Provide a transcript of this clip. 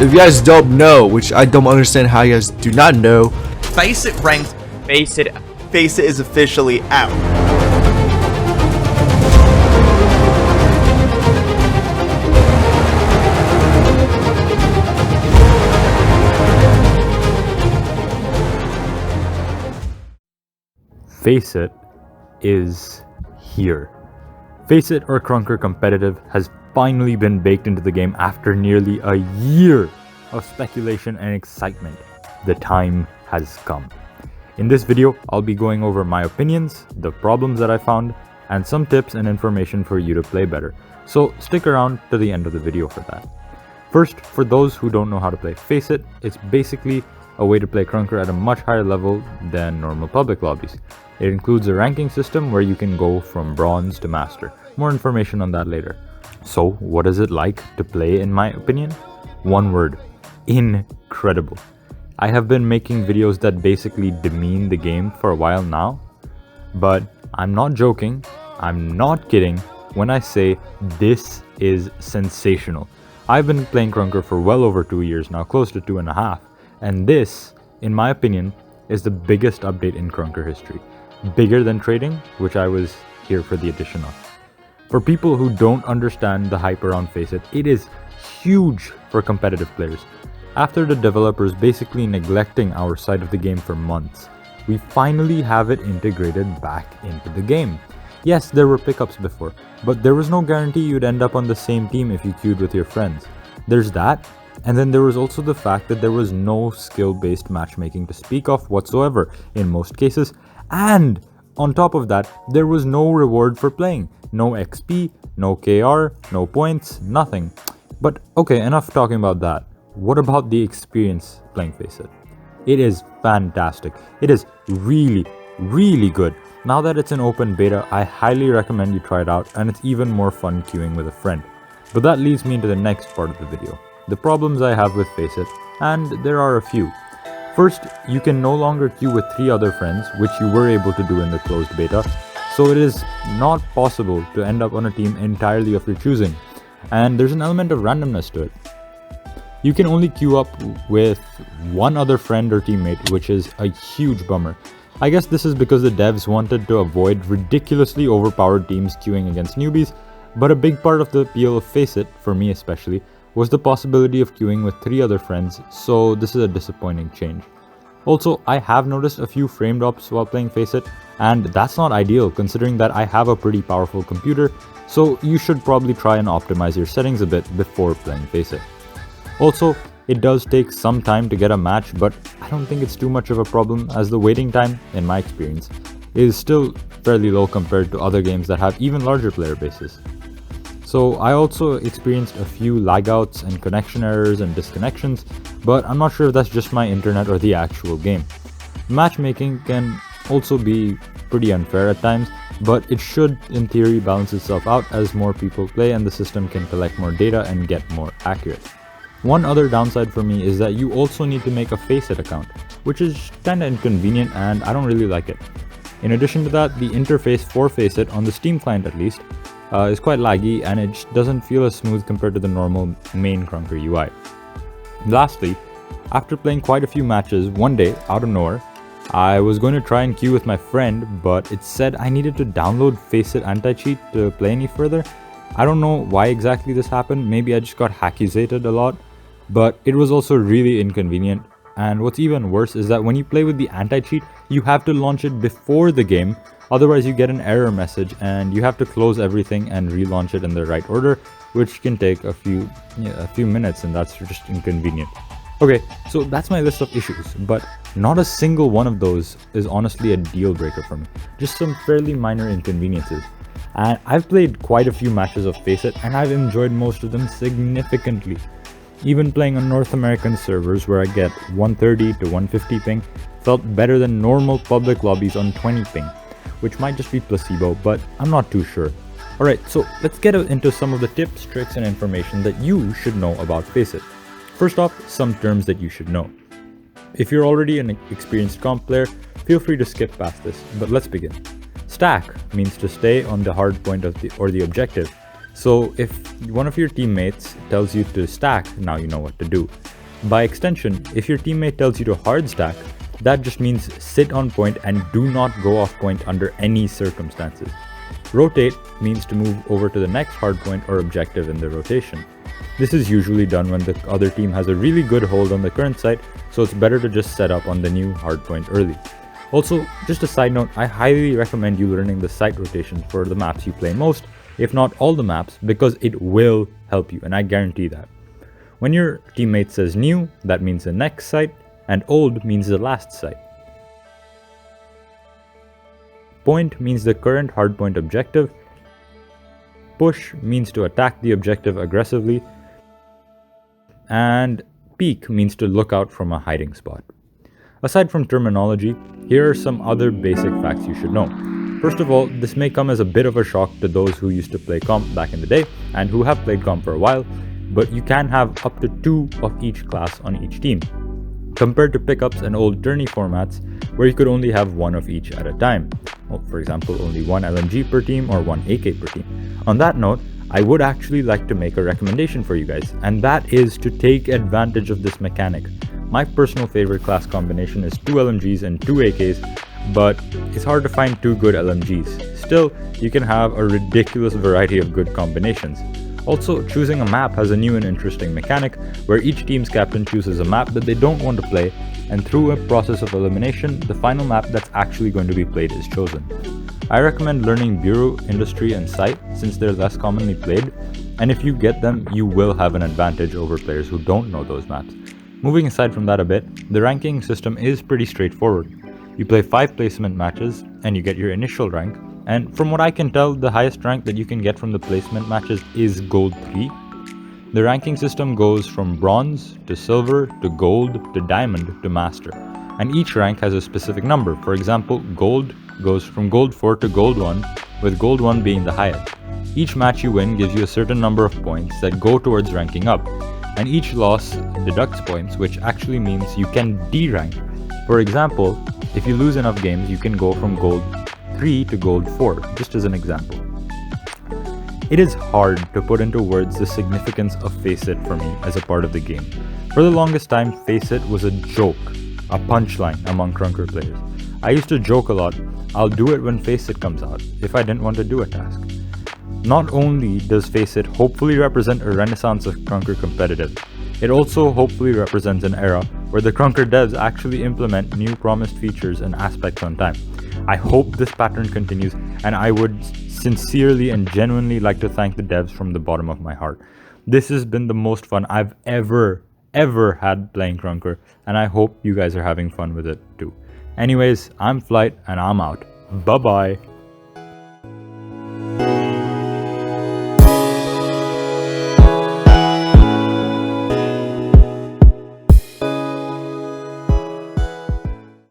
if you guys don't know, which I don't understand how you guys do not know, FaceIT ranked. FaceIT is officially out. FaceIT is here. FaceIT or Krunker competitive has finally been baked into the game after nearly a year of speculation and excitement. The time has come. In this video, I'll be going over my opinions, the problems that I found, and some tips and information for you to play better. So stick around to the end of the video for that. First, for those who don't know how to play FaceIT, it's basically a way to play Krunker at a much higher level than normal public lobbies. It includes a ranking system where you can go from bronze to master. More information on that later. So, what is it like to play in my opinion? One word: incredible. I have been making videos that basically demean the game for a while now, but I'm not joking, I'm not kidding when I say this is sensational. I've been playing Krunker for well over 2 years now, close to 2.5, and this, in my opinion, is the biggest update in Krunker history. Bigger than trading, which I was here for the addition of. For people who don't understand the hype around FaceIT, it is huge for competitive players. After the developers basically neglecting our side of the game for months, we finally have it integrated back into the game. Yes, there were pickups before, but there was no guarantee you'd end up on the same team if you queued with your friends. There's that, and then there was also the fact that there was no skill-based matchmaking to speak of whatsoever in most cases, and on top of that, there was no reward for playing. No XP, no KR, no points, nothing. But okay, enough talking about that. What about the experience playing FaceIT? It is fantastic. It is really, really good. Now that it's in open beta, I highly recommend you try it out, and it's even more fun queuing with a friend. But that leads me into the next part of the video. The problems I have with FaceIT, and there are a few. First, you can no longer queue with 3 other friends, which you were able to do in the closed beta, so it is not possible to end up on a team entirely of your choosing, and there's an element of randomness to it. You can only queue up with 1 other friend or teammate, which is a huge bummer. I guess this is because the devs wanted to avoid ridiculously overpowered teams queuing against newbies, but a big part of the appeal of FaceIT, for me especially, was the possibility of queuing with 3 other friends, so this is a disappointing change. Also, I have noticed a few frame drops while playing FaceIT, and that's not ideal considering that I have a pretty powerful computer, so you should probably try and optimize your settings a bit before playing FaceIT. Also, it does take some time to get a match, but I don't think it's too much of a problem as the waiting time, in my experience, is still fairly low compared to other games that have even larger player bases. So I also experienced a few lagouts and connection errors and disconnections, but I'm not sure if that's just my internet or the actual game. Matchmaking can also be pretty unfair at times, but it should in theory balance itself out as more people play and the system can collect more data and get more accurate. One other downside for me is that you also need to make a FaceIT account, which is kinda inconvenient and I don't really like it. In addition to that, the interface for FaceIT on the Steam client at least is quite laggy and it just doesn't feel as smooth compared to the normal main Krunker UI. Lastly, after playing quite a few matches, one day, out of nowhere, I was going to try and queue with my friend, but it said I needed to download FaceIT anti-cheat to play any further. I don't know why exactly this happened, maybe I just got hackusated a lot, but it was also really inconvenient. And what's even worse is that when you play with the anti-cheat, you have to launch it before the game, otherwise you get an error message and you have to close everything and relaunch it in the right order, which can take a few minutes, and that's just inconvenient. Okay, so that's my list of issues, but not a single one of those is honestly a deal breaker for me, just some fairly minor inconveniences. And I've played quite a few matches of FaceIT and I've enjoyed most of them significantly. Even playing on North American servers where I get 130 to 150 ping felt better than normal public lobbies on 20 ping, which might just be placebo, but I'm not too sure. Alright, so let's get into some of the tips, tricks, and information that you should know about FaceIT. First off, some terms that you should know. If you're already an experienced comp player, feel free to skip past this, but let's begin. Stack means to stay on the hard point of the objective. So if one of your teammates tells you to stack, now you know what to do. By extension, if your teammate tells you to hard stack, that just means sit on point and do not go off point under any circumstances. Rotate means to move over to the next hardpoint or objective in the rotation. This is usually done when the other team has a really good hold on the current site, so it's better to just set up on the new hardpoint early. Also, just a side note, I highly recommend you learning the site rotation for the maps you play most, if not all the maps, because it will help you, and I guarantee that. When your teammate says new, that means the next site, and old means the last site. Point means the current hardpoint objective. Push means to attack the objective aggressively. And peek means to look out from a hiding spot. Aside from terminology, here are some other basic facts you should know. First of all, this may come as a bit of a shock to those who used to play comp back in the day and who have played comp for a while, but you can have up to 2 of each class on each team, compared to pickups and old tourney formats where you could only have 1 of each at a time. Well, for example, only 1 LMG per team or 1 AK per team. On that note, I would actually like to make a recommendation for you guys, and that is to take advantage of this mechanic. My personal favorite class combination is 2 LMGs and 2 AKs, but it's hard to find 2 good LMGs. Still, you can have a ridiculous variety of good combinations. Also, choosing a map has a new and interesting mechanic where each team's captain chooses a map that they don't want to play, and through a process of elimination, the final map that's actually going to be played is chosen. I recommend learning Bureau, Industry, and Site since they're less commonly played, and if you get them, you will have an advantage over players who don't know those maps. Moving aside from that a bit, the ranking system is pretty straightforward. You play 5 placement matches, and you get your initial rank, and from what I can tell, the highest rank that you can get from the placement matches is Gold 3. The ranking system goes from Bronze to Silver to Gold to Diamond to Master, and each rank has a specific number. For example, Gold goes from Gold 4 to Gold 1, with Gold 1 being the highest. Each match you win gives you a certain number of points that go towards ranking up, and each loss deducts points, which actually means you can de-rank. For example, if you lose enough games, you can go from Gold 3 to Gold 4, just as an example. It is hard to put into words the significance of FaceIT for me as a part of the game. For the longest time, FaceIT was a joke, a punchline among Krunker players. I used to joke a lot, I'll do it when FaceIT comes out, if I didn't want to do a task. Not only does FaceIT hopefully represent a renaissance of Krunker competitive, it also hopefully represents an era where the Krunker devs actually implement new promised features and aspects on time. I hope this pattern continues, and I would sincerely and genuinely like to thank the devs from the bottom of my heart. This has been the most fun I've ever had playing Krunker, and I hope you guys are having fun with it too. Anyways, I'm Flight, and I'm out. Bye bye.